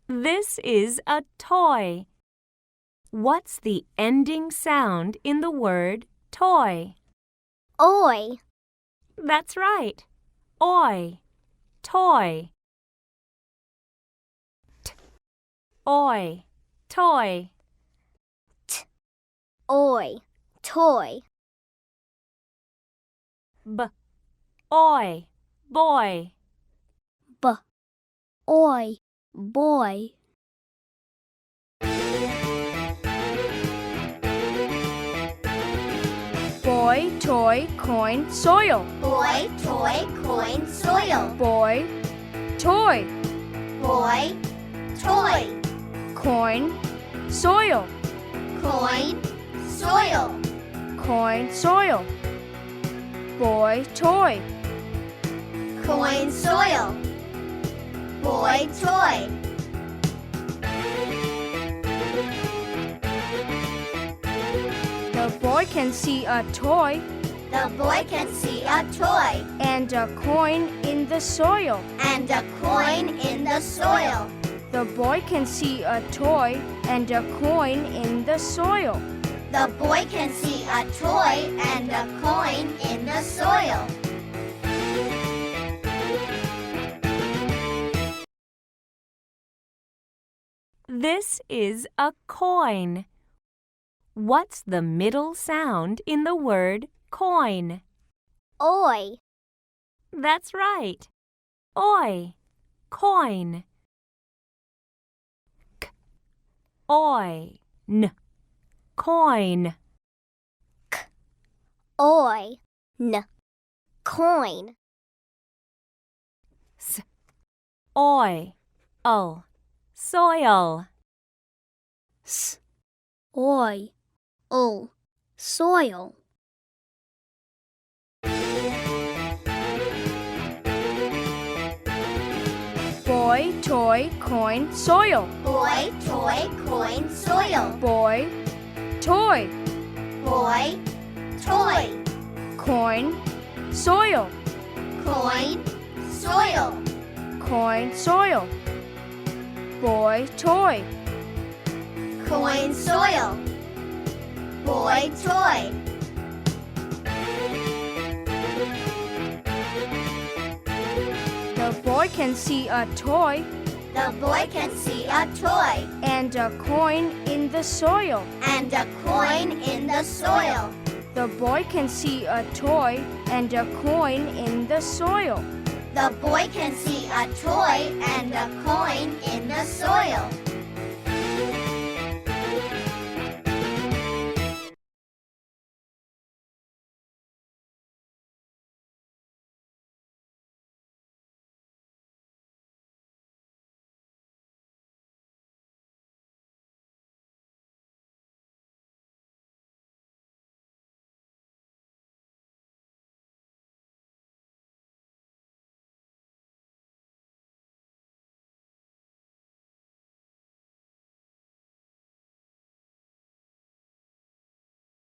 This is a toy. What's the ending sound in the word toy? Oi. That's right. Oi. Toy. T. Oi. Toy. Oi. Toy. B. Oi. Boy. B. Oi. Boy. Boy, toy, coin, soil. Boy, toy, coin, soil. Boy, toy, Boy, toy, coin, soil. coin, soil. Coin, soil. Boy, toy. Coin, soil. Boy, toy. The boy can see a toy The boy can see a toy and a coin in the soil. and a coin in the soil. The boy can see a toy and a coin in the soil. The boy can see a toy and a coin in the soil. This is a coin. What's the middle sound in the word coin? Oi. That's right. Oi. Coin. K. Oi. N. Coin. Oi. N. Coin. S. Oi. Ul. Soil. S. Oi. Ul. Soil. Boy, toy, coin, soil. Boy, toy, coin, soil. Boy, toy, Boy, toy, coin, soil. coin, soil. Coin, soil. Boy, toy. Coin, soil. Boy, toy. The boy can see a toy The boy can see a toy and a coin in the soil. and a coin in the soil. The boy can see a toy and a coin in the soil. The boy can see a toy and a coin in the soil.